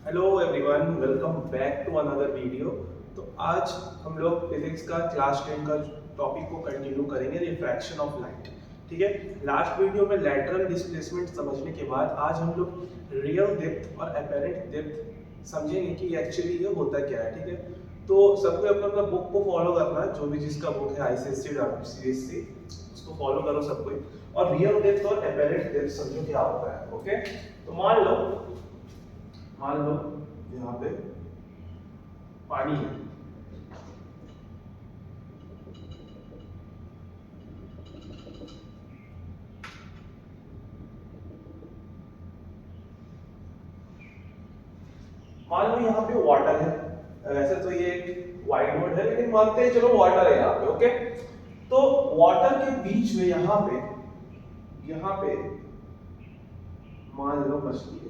Hello everyone, welcome back to another video. तो आज हम लोग फिजिक्स का क्लास 10 का टॉपिक को कंटिन्यू करेंगे, रिफ्रैक्शन ऑफ लाइट। ठीक है, लास्ट वीडियो में लैटरल डिस्प्लेसमेंट समझने के बाद आज हम लोग रियल डेप्थ और अपैरेंट डेप्थ समझेंगे कि एक्चुअली ये होता क्या है। ठीक है, तो सबको अपना अपना बुक को फॉलो करना, जो भी जिसका बुक है आईसीएससी सीबीएसई उसको फॉलो करो सब कोई, और रियल डेप्थ और अपैरेंट डेप्थ समझो क्या होता है। ओके, तो मान लो यहाँ पे पानी है। मान लो यहाँ पे वाटर है। वैसे तो ये एक वाइड वर्ड है, लेकिन मानते हैं चलो वाटर है यहाँ पे। ओके, तो वाटर के बीच में यहाँ पे मान लो मछली है।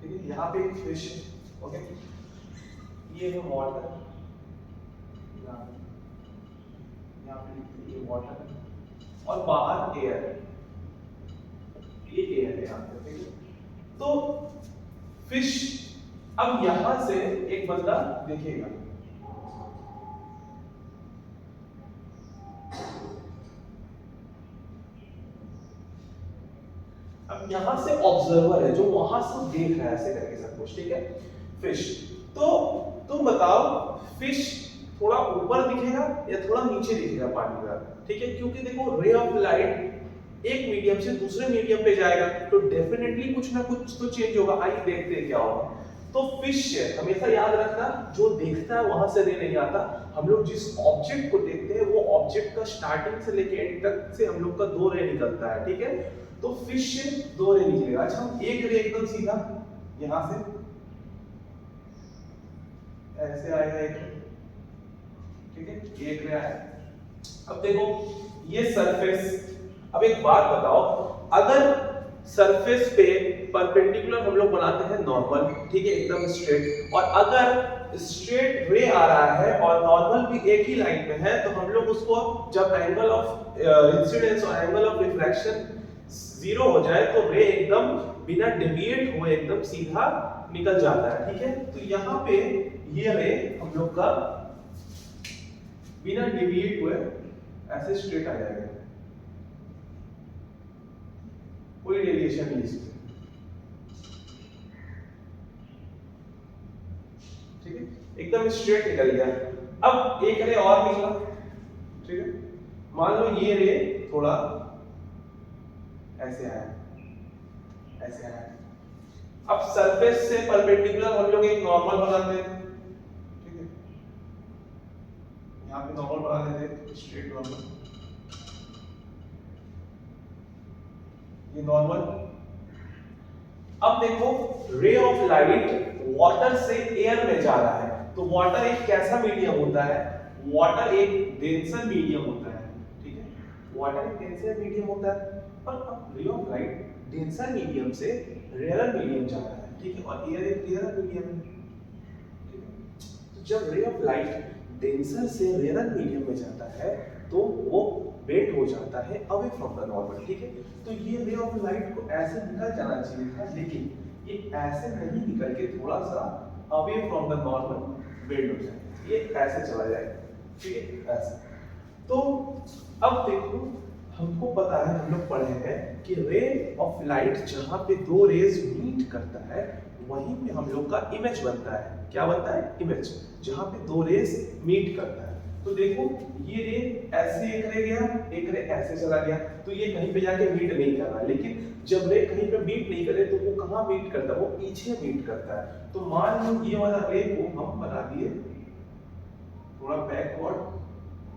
ठीक है, यहाँ पे एक फिश है। ओके, ये है वाटर, यहाँ पे ये वाटर है और बाहर एयर है, ये एयर है यहाँ पे। ठीक है, तो फिश अब यहां से एक बंदा देखेगा, अब यहां से ऑब्जर्वर है जो वहां से देख रहा है, ऐसे करके सब कुछ। ठीक है, फिश। तो तुम बताओ, फिश थोड़ा ऊपर दिखेगा या थोड़ा नीचे दिखेगा पानी का? ठीक है, क्योंकि देखो रे ऑफ लाइट एक मीडियम से दूसरे मीडियम पे जाएगा तो डेफिनेटली कुछ ना कुछ तो चेंज होगा। आइए देखते हैं क्या होगा। तो फिश हमेशा याद रखना, जो देखता है वहां से रे नहीं आता। हम लोग जिस ऑब्जेक्ट को देखते हैं वो ऑब्जेक्ट का स्टार्टिंग से लेके एंड तक से हम लोग का दो रे निकलता है। ठीक है, तो फिश से दो रे निकलेगा। अच्छा, हम एक रे एकदम सीधा यहां से ऐसे आएगा एक रे। ठीक है, एक रे आया। अब देखो ये सरफेस। अब एक बात बताओ, अगर सरफेस पे परपेंडिकुलर हम लोग बनाते हैं नॉर्मल, ठीक है, एकदम स्ट्रेट, और अगर स्ट्रेट रे आ रहा है और नॉर्मल भी एक ही लाइन में है, तो हम लोग उसको जब एंगल ऑफ इंसिडेंस और एंगल ऑफ रिफ्रैक्शन जीरो हो जाए तो रे एकदम बिना डेविएट हुए एकदम सीधा निकल जाता है। ठीक है, तो यहाँ पे ये रे हम लोग का बिना डेविएट हुए ऐसे स्ट्रेट आ जाएगा, कोई डेविएशन नहीं इसमें। ठीक है, एकदम स्ट्रेट निकल गया। अब एक रे और निकला। ठीक है, मान लो ये रे थोड़ा ऐसे आया, ऐसे आया। अब सरफेस से परपेंडिकुलर हम लोग एक नॉर्मल बनाते हैं। ठीक है, यहाँ पे नॉर्मल बना देते हैं, स्ट्रेट नॉर्मल, ये नॉर्मल। अब देखो रे ऑफ लाइट वाटर से एयर में जा रहा है, तो वाटर एक कैसा मीडियम होता है? वाटर एक डेंसर मीडियम होता है। ठीक है, वाटर एक डेंसर मीडियम होता है, और अब ray of light denser medium से रेयर मीडियम जा रहा है। ठीक है, और एयर एक रेयर मीडियम है। ठीक है, तो जब रे ऑफ लाइट डेंसर से रेयर मीडियम में जाता है तो वो बेंड हो जाता है अवे फ्रॉम द नॉर्मल। ठीक है, तो ये रे ऑफ लाइट को ऐसे निकल जाना चाहिए था, लेकिन ये ऐसे नहीं निकल के थोड़ा सा away from the normal bend हो जाए, ये ऐसे चला जाएगा। ठीक है, ऐसे। तो अब देखो, हमको पता है, हम लोग पढ़े हैं कि रे ऑफ लाइट जहां पे दो रेज मीट करता है वहीं पे हम लोग का इमेज बनता है। क्या बनता है? इमेज, जहां पे दो रेज मीट करता है। तो देखो ये रे ऐसे एक रे गया, एक रे ऐसे चला गया, तो ये कहीं पे जाके मीट नहीं कर रहा। लेकिन जब रे कहीं पे मीट नहीं करे तो वो कहां मीट करता है? वो पीछे मीट करता है। तो मान लो ये वाला रे को हम बना दिए थोड़ा बैकवर्ड,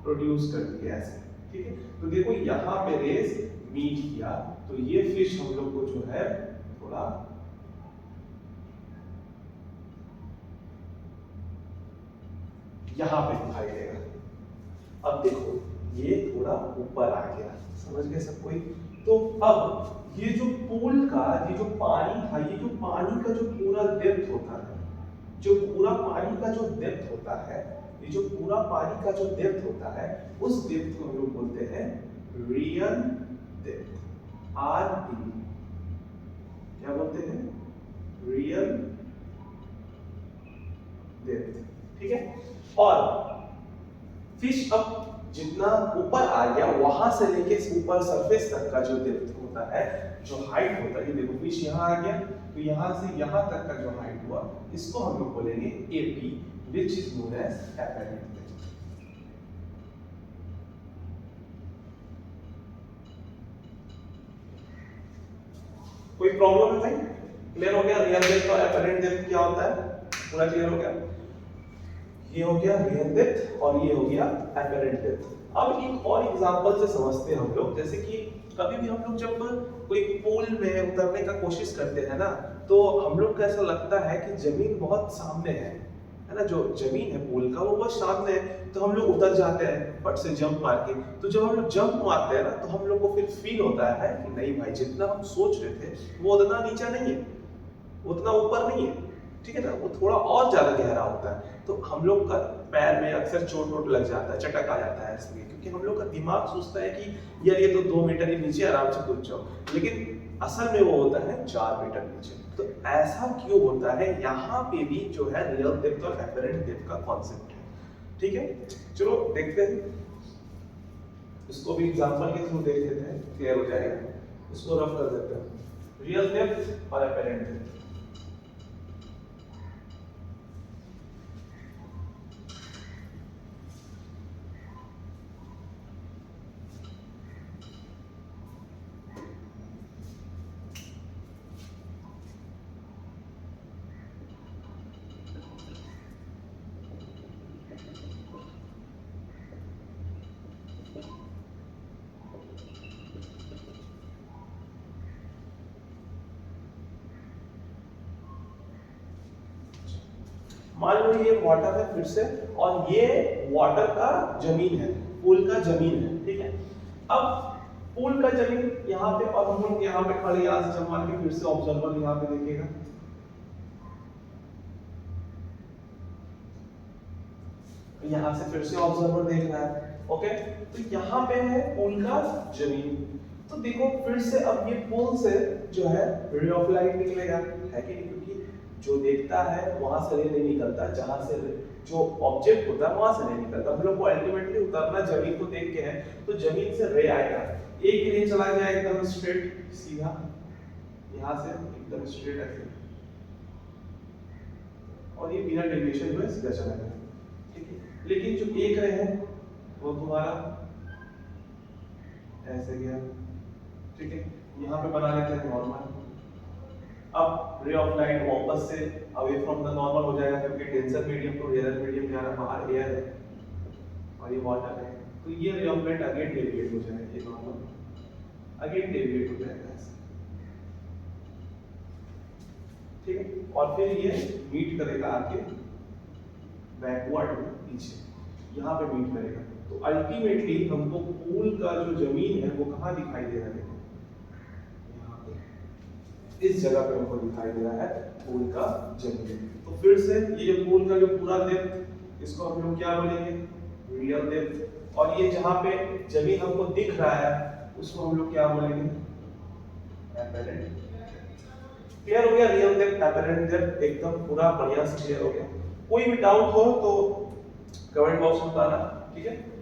प्रोड्यूस कर दिए ऐसे। ठीक है, तो देखो यहाँ पे रेस मीट किया, तो ये फिश हम लोग को जो है थोड़ा यहाँ पे दिखाई देगा। अब देखो ये थोड़ा ऊपर आ गया, समझ गए सब कोई? तो अब ये जो पूल का, ये जो पानी था, ये जो पानी का जो पूरा डेप्थ होता है, जो पूरा पानी का जो डेप्थ होता है, ये जो पूरा पानी का जो डेप्थ होता है, उस डेप्थ को हम लोग बोलते हैं रियल डेप्थ, आर डी। क्या बोलते हैं, रियल डेप्थ, ठीक है। और फिश अब जितना ऊपर आ गया वहां से लेके ऊपर सरफेस तक का जो डेप्थ होता है, जो हाइट होता है, ये देखो फिश यहाँ आ गया तो यहाँ से यहाँ तक का जो हाइट हुआ इसको हम लोग बोलेंगे AP, which is known as apparent depth. कोई प्रॉब्लम है भाई? क्लियर हो गया रियल डेप्थ और एपेरेंट डेप्थ क्या होता है, पूरा क्लियर हो गया। ये हो गया रियल डेप्थ और ये हो गया एपेरेंट डेप्थ। अब एक और एग्जांपल से समझते हैं हम लोग, जैसे कि कभी भी हम लोग जब कोई पूल में उतरने का कोशिश करते हैं ना, तो हम लोग को ऐसा लगता है कि जमीन बहुत सामने है ना, जो जमीन है पूल का वो बहुत सामने है, तो हम लोग उतर जाते हैं फट से जंप मार के। तो जब हम लोग जंप मारते हैं ना तो हम लोग को फिर फील होता है कि नहीं भाई, जितना हम सोच रहे थे वो उतना नीचा नहीं है, उतना ऊपर नहीं है, ठीक है ना, वो थोड़ा और ज्यादा गहरा होता है। तो हम लोग का पैर में अक्सर चोट वोट लग जाता है, चटक आ जाता है इसलिए, क्योंकि हम लोग का दिमाग सोचता है कि यार ये तो 2 मीटर ही नीचे आराम से कूद जाओ, लेकिन असल में वो होता है 4 मीटर नीचे। तो ऐसा क्यों होता है, यहाँ पे भी जो है रियल डेप्थ और एपेरेंट डेप्थ का कॉन्सेप्ट है, ठीक है। चलो देखते हैं, इसको भी एग्जांपल के थ्रू देख लेते हैं, क्लियर हो जाएगा। इसको रफ कर देते हैं, रियल डेप्थ और एपेरेंट डेप्थ। मान लो ये वाटर है फिर से, और ये वाटर का जमीन है, पूल का जमीन है, ठीक है। अब पूल का जमीन यहाँ पे, और हम लोग यहाँ पे खड़े, यहाँ से जब मान के फिर से ऑब्जर्वर यहाँ पे देखेगा, यहाँ से फिर से ऑब्जर्वर देख रहा है, ओके। तो यहाँ पे है पूल का जमीन, तो देखो फिर से अब ये पूल से जो है रे ऑफ लाइट निकलेगा, है कि नहीं, क्योंकि जो देखता है वहां से रे नहीं निकलता, जहां से जो ऑब्जेक्ट होता है वहां से नहीं निकलता। हम लोग को अल्टीमेटली उतरना जमीन को देख के है, तो जमीन से रे आएगा, एक रे चला गया एकदम स्ट्रेट सीधा, यहाँ से एकदम स्ट्रेट ऐसे, और ये बिना डेविएशन हुए सीधा चला गया, ठीक है। लेकिन जो एक रे है वो तुम्हारा ऐसे गया, ठीक है। यहाँ पे बना लेते हैं नॉर्मल। अब रे ऑफ लाइट वापस से अवे फ्रॉम द नॉर्मल हो जाएगा, क्योंकि denser medium to rare medium जा रहा है, बाहर एयर है और ये वाटर है, तो ये ray of light again deviate हो जाएगा, ये नॉर्मल अगेन डेविएट हो जाएगा ऐसे, ठीक है। और फिर ये मीट करेगा आके बैकवर्ड पीछे, यहाँ पे मीट करेगा। तो अल्टीमेटली हमको पूल का जो जमीन है वो कहाँ दिखाई दे रहा है, यहाँ पे इस जगह पे हमको दिखाई दे रहा है पूल का जमीन। तो फिर से ये जो पूल का जो पूरा डेप्थ, इसको हम लोग क्या बोलेंगे, रियल डेप्थ। और ये जहाँ पे जमीन हमको दिख रहा है उसको हम लोग क्या बोलेंगे, एपेरेंट। क्लियर हो गया, रियल डेप्थ एपेरेंट डेप्थ एकदम पूरा बढ़िया से क्लियर हो गया। कोई भी डाउट हो तो कमेंट बॉक्स में बताना, ठीक है।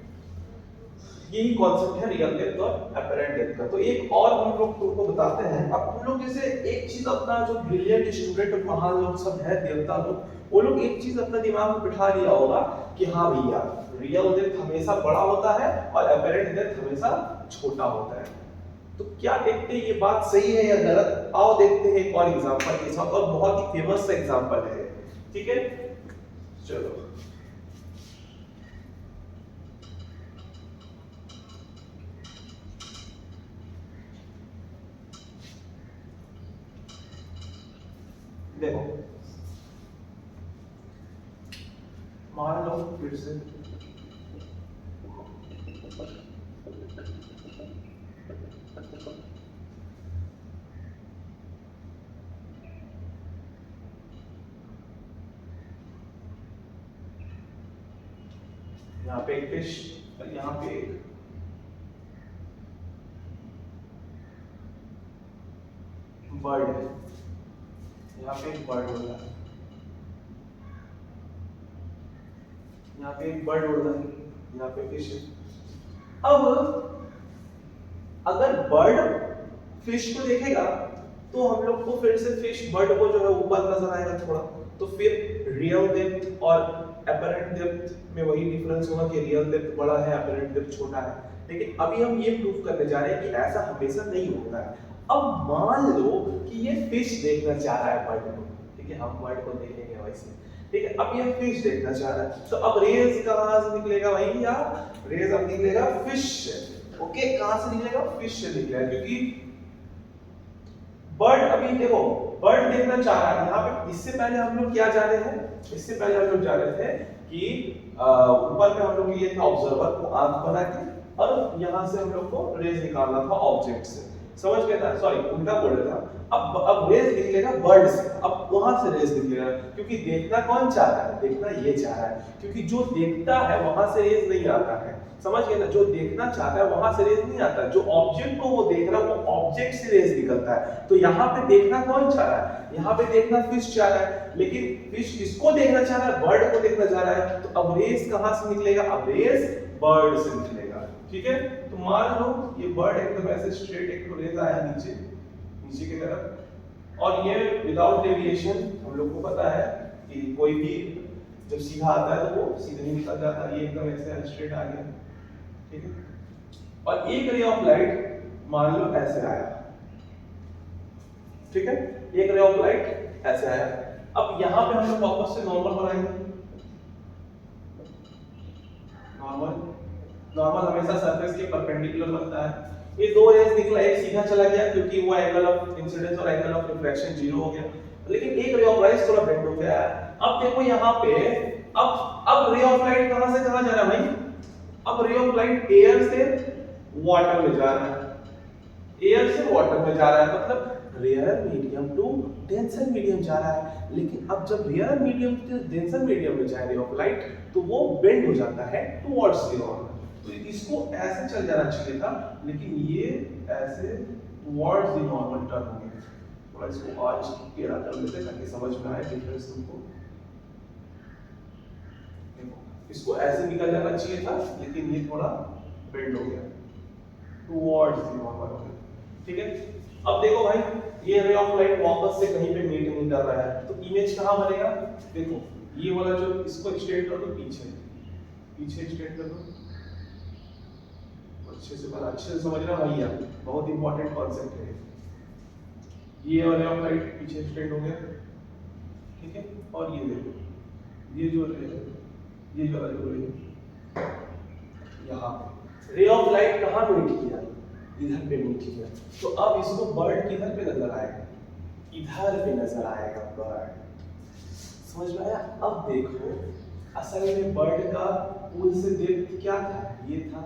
यही कॉन्सेप्ट है रियल डेप्थ और एपेरेंट डेप्थ का। तो एक और हम लोग तुमको बताते हैं। अब हम लोग जैसे एक चीज अपना जो ब्रिलियंट स्टूडेंट और महान लोग सब है, देवता लोग, वो लोग एक चीज अपने दिमाग में बिठा लिया होगा कि हाँ भैया रियल डेप्थ हमेशा बड़ा होता है और एपेरेंट डेप्थ हमेशा छोटा होता है। तो क्या देखते हैं ये बात सही है या गलत? आओ देखते हैं एक और एग्जांपल के साथ, और बहुत ही फेमस सा एग्जांपल है, ठीक है। चलो देखो, मान लो फिर से यहाँ पे एक फिश और यहाँ पे एक बर्ड है, यहाँ पे एक बर्ड उड़ रहा है, यहाँ पे एक बर्ड उड़ रहा है, यहाँ पे फिश है। अब अगर बर्ड फिश को देखेगा तो हम लोग को फिर से फिश बर्ड को जो है ऊपर नजर आएगा थोड़ा, तो फिर रियल डेप्थ और अपरेंट डेप्थ में वही डिफरेंस होगा कि रियल डेप्थ बड़ा है, अपरेंट डेप्थ छोटा है। लेकिन अभी हम ये प्रूव करने जा रहे हैं कि ऐसा हमेशा नहीं होता है। अब मान लो कि ये फिश देखना चाह रहा है बर्ड को, ठीक है, हम बर्ड को देखेंगे वैसे, ठीक है, अब ये फिश देखना चाह रहा है, तो अब रेज कहां से निकलेगा भाई, या रेज अब निकलेगा फिश से। ओके, कहां से निकलेगा, फिश से निकलेगा, क्योंकि बर्ड अभी देखो बर्ड देखना चाह रहा है। यहाँ पे इससे पहले हम लोग क्या जाने हैं, इससे पहले हम लोग जाने थे कि ऊपर पे हम लोग ये था ऑब्जर्वर को आंख बना के, और यहाँ से हम लोग को रेज निकालना था ऑब्जेक्ट से, समझ गए ना, सॉरी उल्टा बोल रहा था। अब रेज निकलेगा बर्ड से, अब वहां से रेज निकलेगा, क्योंकि देखना कौन चाहता है, देखना ये चाह रहा है, क्योंकि जो देखता है वहां से रेज नहीं आता है, समझ गए ना, जो देखना चाहता है वहां से रेज नहीं आता, जो ऑब्जेक्ट को वो देख रहा है वो ऑब्जेक्ट से रेज निकलता है। तो यहाँ पे देखना कौन चाह रहा है, यहाँ पे देखना फिश चाह रहा है, लेकिन फिश किसको देखना चाह रहा है, बर्ड को देखना चाह रहा है। तो अब रेज कहां से निकलेगा, अब रेज बर्ड से निकलेगा, ठीक है। तो मान लो ये बर्ड एकदम ऐसे स्ट्रेट एक तो रेज आया नीचे, नीचे की तरफ, और ये विदाउट डेविएशन, हम लोग को पता है कि कोई भी जब सीधा आता है तो वो सीधे ही निकल जाता है, ये एकदम ऐसे स्ट्रेट आ गया, ठीक है। और एक रे ऑफ लाइट मान लो ऐसे आया, ठीक है, एक रे ऑफ लाइट ऐसे आया। अब यहां पे हम लोग वापस से नॉर्मल बनाएंगे, नॉर्मल हमेशा सरफेस के परपेंडिकुलर बनता है। ये दो रेज निकला, एक सीधा चला गया क्योंकि वो एंगल ऑफ इंसिडेंस और एंगल ऑफ रिफ्लेक्शन जीरो हो गया, लेकिन एक रे ऑफ लाइट थोड़ा बेंड हो गया। अब देखो यहाँ पे अब रे ऑफ लाइट कहां से कहां जा रहा है भाई, अब रे ऑफ लाइट एयर से वाटर में जा रहा है, एयर से वाटर में जा रहा है, मतलब rare medium to denser medium जा रहा है। लेकिन अब जब रेयर मीडियम से डेंसर मीडियम में जाए रे ऑफ लाइट तो वो बेंड हो जाता है टुवर्ड्स द नॉर्मल। तो इसको ऐसे चल जाना चाहिए था, लेकिन ये ऐसे टुवर्ड्स द नॉर्मल टर्न हो गया। थोड़ा इसको आज टेढ़ा कर लेते हैं ताकि समझ में आए डिफरेंस तुमको। इसको ऐसे निकल जाना चाहिए था, लेकिन ये थोड़ा बेंड हो गया, टुवर्ड्स द नॉर्मल हो गया, ठीक है। अब देखो भाई, ये रे ऑफ लाइट वापस से कहीं पे मीट नहीं कर रहा है, तो इमेज कहां बनेगा, देखो ये वाला जो इसको एक्सटेंड कर दो, पीछे एक्सटेंड कर दो, अच्छे से बना, अच्छे से समझना भैया, बहुत इंपॉर्टेंट कॉन्सेप्ट है। ये वाला ऑफ लाइट पीछे एक्सटेंड हो गया, ठीक है, और ये देखो ये जो रे है, ये जो वाला जो रे यहाँ रे ऑफ लाइट कहाँ मीट किया, इधर पे मीट किया, तो अब इसको बर्ड किधर पे नजर आएगा, इधर पे नजर आएगा बर्ड, समझ में आया। अब देखो असल में बर्ड का पूल से डेप्थ क्या था, ये था,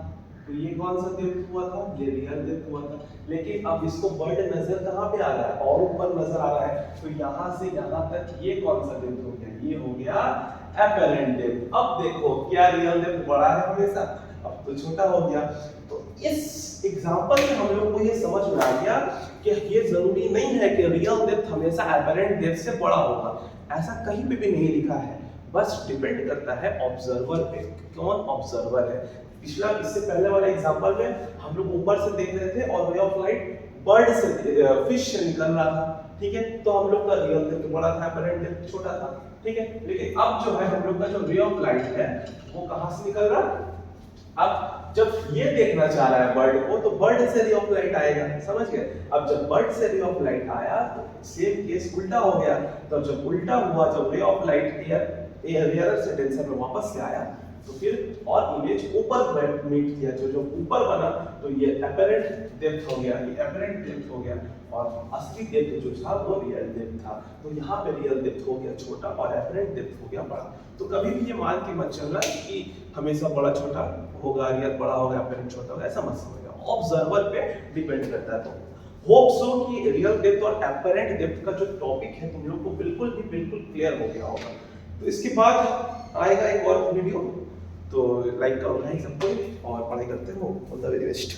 तो ये कौन सा डेप्थ हुआ था, ये रियल डेप्थ हुआ था। लेकिन अब इसको बर्ड नजर कहाँ पे आ रहा है, और ऊपर नजर आ रहा है, तो यहाँ से यहाँ तक ये कौन सा डेप्थ हो गया, ये हो गया एपरेंट डेप्थ। अब देखो क्या रियल डेप्थ बड़ा है हमेशा, अब तो छोटा हो गया। तो इस एग्जांपल से हम लोग को ये समझ में आ गया कि ये जरूरी नहीं है कि रियल डेप्थ हमेशा एपरेंट डेप्थ से बड़ा होगा, ऐसा कहीं पे भी नहीं लिखा है, बस डिपेंड करता है ऑब्जर्वर पे, कौन ऑब्जर्वर है। पिछला इससे पहले वाले एग्जांपल में हम लोग ऊपर से देख रहे थे और रे ऑफ लाइट बर्ड से फिश से निकल रहा था, ठीक है, तो हम लोग का रियल डेप्थ बड़ा था, एपरेंट डेप्थ छोटा था, ठीक है। लेकिन अब जो है हम लोग का जो रे ऑफ लाइट है वो कहां से निकल रहा है, अब जब ये देखना चाह रहा है बर्ड को, तो बर्ड से रे ऑफ लाइट आएगा, समझ गए। अब जब बर्ड से रे ऑफ लाइट आया तो सेम केस उल्टा हो गया, तो जब उल्टा हुआ, जब रे ऑफ लाइट एयर से डेंसर में वापस से आया, तो फिर और इमेज ऊपर मीट किया, जो ऊपर बना, तो ये एपरेंट डेप्थ हो गया, ये एपरेंट डेप्थ हो गया, और असली डेप्थ जो था वो रियल डेप्थ था। तो यहाँ पे रियल डेप्थ हो गया छोटा और एपरेंट डेप्थ हो गया बड़ा। तो कभी भी ये मान के मत चलना कि हमेशा बड़ा छोटा होगा, रियल बड़ा होगा, एपरेंट छोटा होगा, ऐसा मत समझना, ऑब्जर्वर पे डिपेंड करता है। तो होप सो कि रियल डेप्थ और एपरेंट डेप्थ का जो टॉपिक है तुम लोग को बिल्कुल क्लियर हो गया होगा। तो इसके बाद आएगा एक और वीडियो, तो लाइक करो भाई सबको और पढ़ाई करते हो, ऑल द वेरी बेस्ट।